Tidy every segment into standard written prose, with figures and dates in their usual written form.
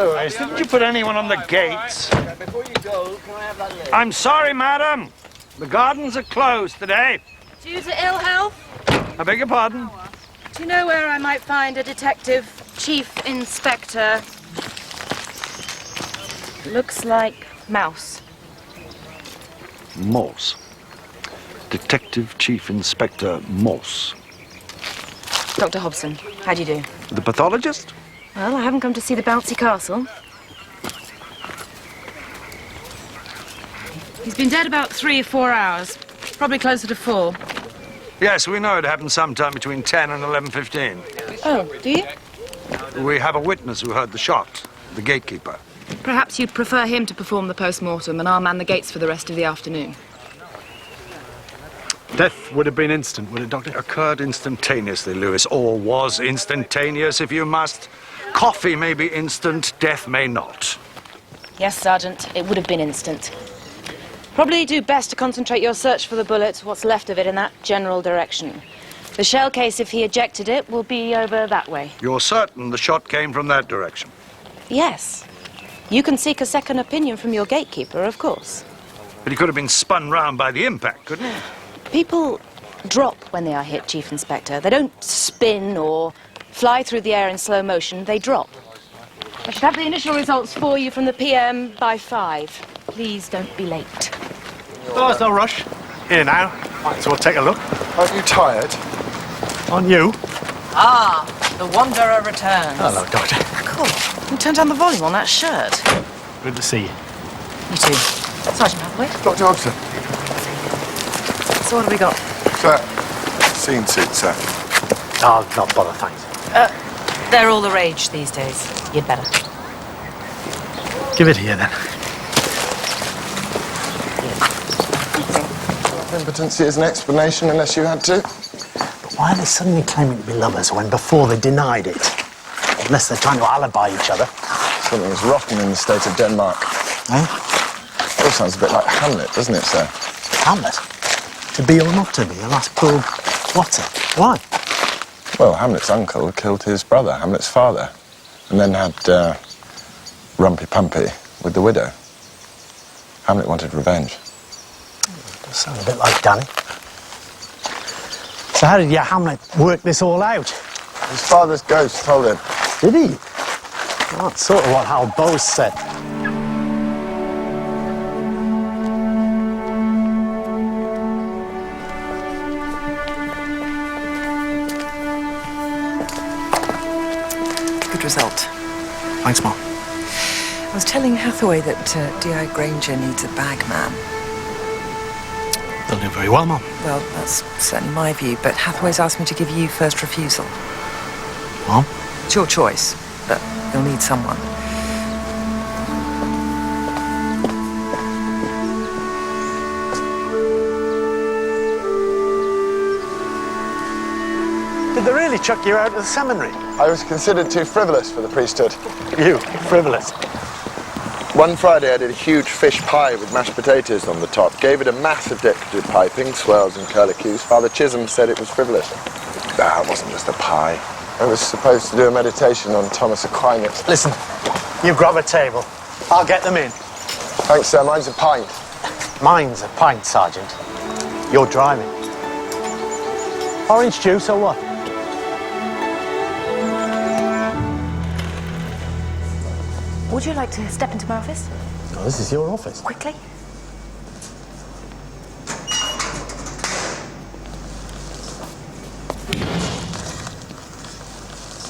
Lewis, didn't you put anyone on the gates? Before you go, can I have that list? I'm sorry, madam. The gardens are closed today. Due to ill health? I beg your pardon? Do you know where I might find a detective, chief inspector? Looks like Mouse. Morse. Detective Chief Inspector Morse. Dr. Hobson, how do you do? The pathologist? Well, I haven't come to see the bouncy castle. He's been dead about 3 or 4 hours. Probably closer to 4. Yes, we know it happened sometime between 10 and 11:15. Oh, do you? We have a witness who heard the shot, the gatekeeper. Perhaps you'd prefer him to perform the post-mortem and I'll man the gates for the rest of the afternoon. Death would have been instant, would it, Doctor? It occurred instantaneously, Lewis, or was instantaneous, if you must. Coffee may be instant, death may not. Yes, Sergeant, it would have been instant. Probably do best to concentrate your search for the bullet, what's left of it, in that general direction. The shell case, if he ejected it, will be over that way. You're certain the shot came from that direction? Yes. You can seek a second opinion from your gatekeeper, of course. But he could have been spun round by the impact, couldn't he? People drop when they are hit, Chief Inspector. They don't spin or fly through the air in slow motion, they drop. I should have the initial results for you from the PM by 5. Please don't be late. Oh, there's no rush. Here now. Might as well take a look. Aren't you tired? On you. Ah, the Wanderer returns. Hello, Doctor. Cool. You turned down the volume on that shirt. Good to see you. You too. Sergeant Hathaway. Dr. Hobson. So what have we got? Sir. Scene suit, sir. I'll not bother, thanks. They're all the rage these days. You'd better. Give it here, then. Impotency is an explanation unless you had to. But why are they suddenly claiming to be lovers when before they denied it? Unless they're trying to alibi each other. Something is rotten in the state of Denmark. Eh? It all sounds a bit like Hamlet, doesn't it, sir? Hamlet? To be or not to be, the last poor plotter. Why? Well, Hamlet's uncle killed his brother, Hamlet's father, and then had rumpy-pumpy with the widow. Hamlet wanted revenge. Does sound a bit like Danny. So how did your Hamlet work this all out? His father's ghost told him. Did he? Well, that's sort of what Hal Bose said. Good result. Thanks, Mom. I was telling Hathaway that D.I. Granger needs a bagman. They'll do very well, Mom. Well, that's certainly my view, but Hathaway's asked me to give you first refusal. Mom? It's your choice, but you'll need someone. Did they really chuck you out of the seminary? I was considered too frivolous for the priesthood. You, frivolous. One Friday I did a huge fish pie with mashed potatoes on the top. Gave it a massive decorative piping, swirls and curlicues. Father Chisholm said it was frivolous. Ah, it wasn't just a pie. I was supposed to do a meditation on Thomas Aquinas. Listen, you grab a table. I'll get them in. Thanks, sir. Mine's a pint. Mine's a pint, Sergeant. You're driving. Orange juice or what? Would you like to step into my office? No, this is your office. Quickly?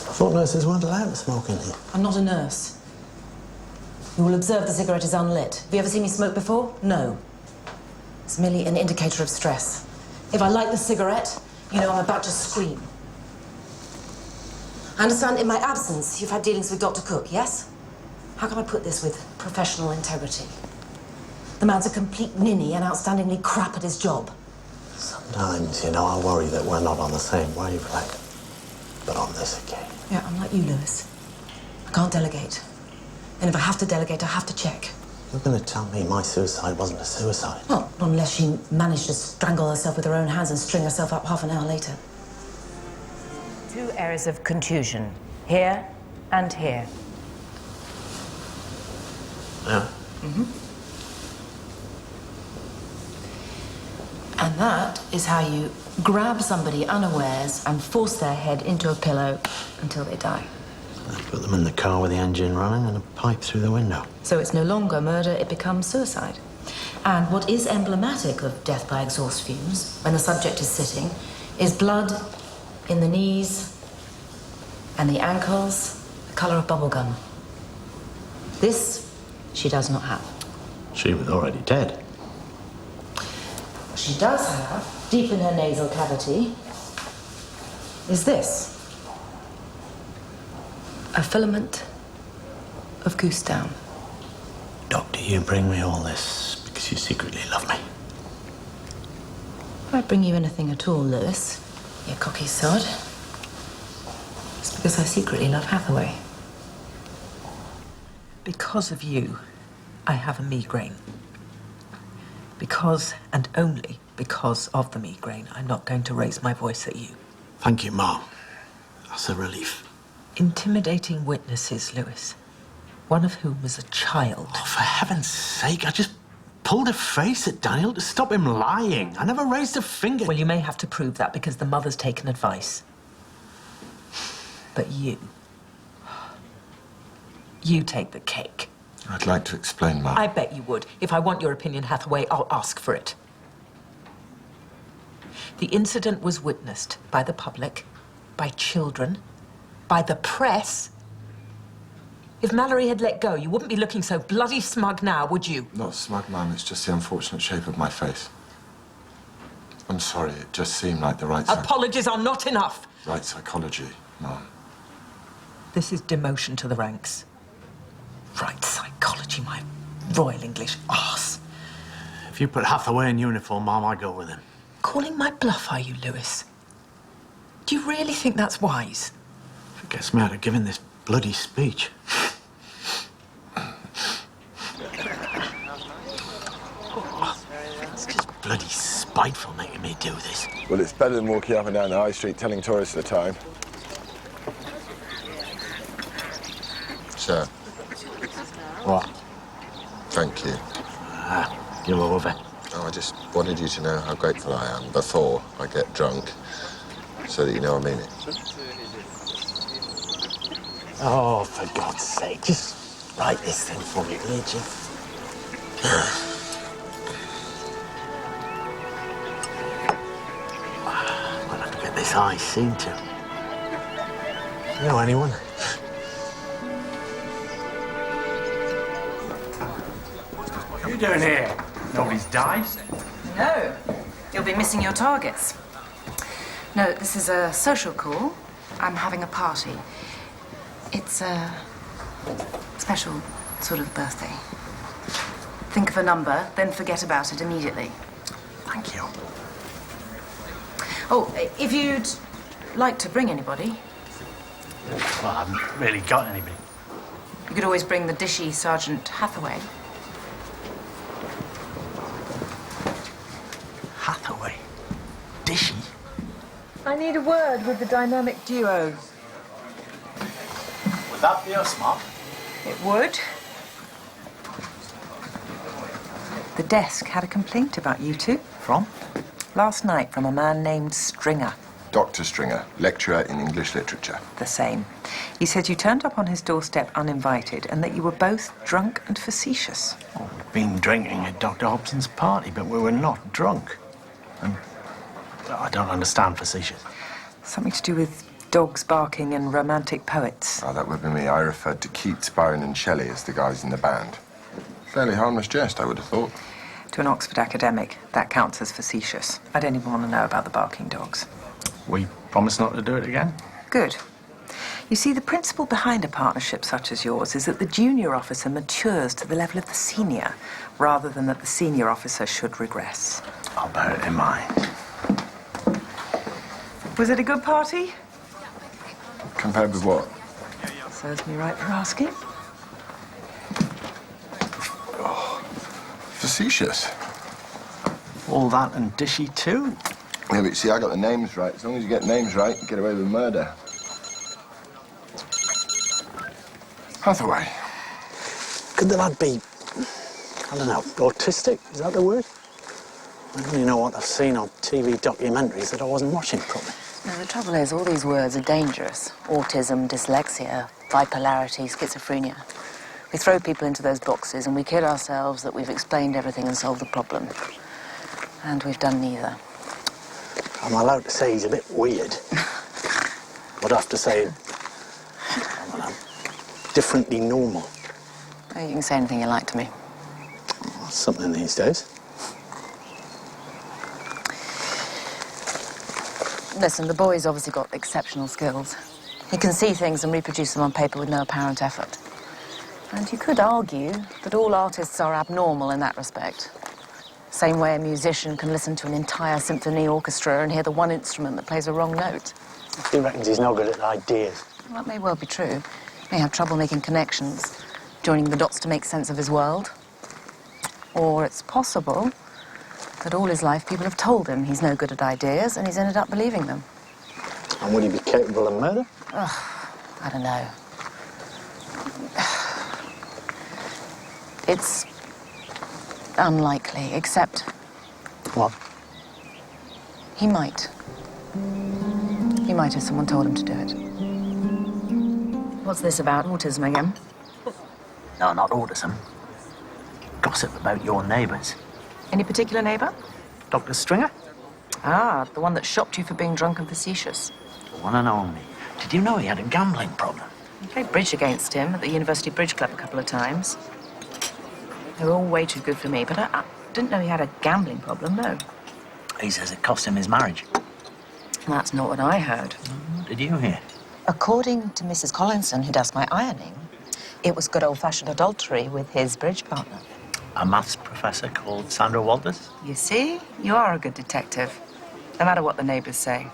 I thought nurses weren't allowed to smoke in here. I'm not a nurse. You will observe the cigarette is unlit. Have you ever seen me smoke before? No. It's merely an indicator of stress. If I light the cigarette, you know I'm about to scream. I understand in my absence you've had dealings with Dr. Cook, yes? How can I put this with professional integrity? The man's a complete ninny and outstandingly crap at his job. Sometimes, you know, I worry that we're not on the same wavelength. But on this occasion... Yeah, I'm like you, Lewis. I can't delegate. And if I have to delegate, I have to check. You're going to tell me my suicide wasn't a suicide? Well, not unless she managed to strangle herself with her own hands and string herself up half an hour later. 2 areas of contusion, here and here. Yeah. And that is how you grab somebody unawares and force their head into a pillow until they die. I put them in the car with the engine running and a pipe through the window. So it's no longer murder, it becomes suicide. And what is emblematic of death by exhaust fumes, when the subject is sitting, is blood in the knees and the ankles, the colour of bubblegum. This she does not have. She was already dead. What she does have, deep in her nasal cavity, is this. A filament of goose down. Doctor, you bring me all this because you secretly love me. If I bring you anything at all, Lewis, you cocky sod, it's because I secretly love Hathaway. Because of you, I have a migraine. Because, and only because of the migraine, I'm not going to raise my voice at you. Thank you, Mom. That's a relief. Intimidating witnesses, Lewis. One of whom was a child. Oh, for heaven's sake, I just pulled a face at Daniel to stop him lying. I never raised a finger. Well, you may have to prove that because the mother's taken advice. But you take the cake. I'd like to explain, Mum. I bet you would. If I want your opinion, Hathaway, I'll ask for it. The incident was witnessed by the public, by children, by the press. If Mallory had let go, you wouldn't be looking so bloody smug now, would you? Not smug, Mum. It's just the unfortunate shape of my face. I'm sorry. It just seemed like the right... Apologies are not enough. Right psychology, Mum. This is demotion to the ranks. Right psychology, my Royal English arse. If you put Hathaway in uniform, Mom, I go with him. Calling my bluff, are you, Lewis? Do you really think that's wise? If it gets me out of giving this bloody speech. It's just bloody spiteful making me do this. Well, it's better than walking up and down the high street telling tourists the time. Sir. What? Thank you. You're over. Oh, I just wanted you to know how grateful I am before I get drunk, so that you know I mean it. Oh, for God's sake, just write this thing for me, will you? I'll have to get this eye seen to. You know anyone? What are you doing here? Nobody's died? No. You'll be missing your targets. No, this is a social call. I'm having a party. It's a special sort of birthday. Think of a number, then forget about it immediately. Thank you. Oh, if you'd like to bring anybody, Well, I haven't really got anybody. you could always bring the dishy Sergeant Hathaway. Hathaway? Dishy? I need a word with the dynamic duo. Would that be us, Mom? It would. The desk had a complaint about you two. From? Last night from a man named Stringer. Dr. Stringer, lecturer in English literature. The same. He said you turned up on his doorstep uninvited and that you were both drunk and facetious. Oh, we'd been drinking at Dr. Hobson's party, but we were not drunk. And I don't understand facetious. Something to do with dogs barking and romantic poets. Oh, that would be me. I referred to Keats, Byron and Shelley as the guys in the band. Fairly harmless jest, I would have thought. To an Oxford academic, that counts as facetious. I don't even want to know about the barking dogs. We promise not to do it again? Good. You see, the principle behind a partnership such as yours is that the junior officer matures to the level of the senior, rather than that the senior officer should regress. I'll bear it in mind. Was it a good party? Compared with what? Serves me right for asking. Facetious. All that and dishy too? Yeah, but see, I got the names right. As long as you get names right, you get away with murder. Hathaway. Could the lad be I don't know, autistic? Is that the word? I only know what I've seen on TV documentaries that I wasn't watching properly. No, the trouble is, all these words are dangerous. Autism, dyslexia, bipolarity, schizophrenia. We throw people into those boxes and we kid ourselves that we've explained everything and solved the problem. And we've done neither. I'm allowed to say he's a bit weird. But I have to say, I don't know, differently normal. Oh, you can say anything you like to me. Oh, something these days. Listen, the boy's obviously got exceptional skills. He can see things and reproduce them on paper with no apparent effort. And you could argue that all artists are abnormal in that respect. Same way a musician can listen to an entire symphony orchestra and hear the one instrument that plays a wrong note. He reckons he's no good at ideas. Well, that may well be true. He may have trouble making connections, joining the dots to make sense of his world. Or it's possible that all his life people have told him he's no good at ideas and he's ended up believing them. And would he be capable of murder? I don't know. It's unlikely, except What? he might. He might if someone told him to do it. What's this about? Autism again? No, not autism. Gossip about your neighbours. Any particular neighbour? Dr. Stringer? Ah, the one that shopped you for being drunk and facetious. The one and only. Did you know he had a gambling problem? I played bridge against him at the University Bridge Club a couple of times. They were all way too good for me, but I didn't know he had a gambling problem, no. He says it cost him his marriage. That's not what I heard. What did you hear? According to Mrs. Collinson, who does my ironing, it was good old-fashioned adultery with his bridge partner. A maths professor called Sandra Walters? You see? You are a good detective, no matter what the neighbours say.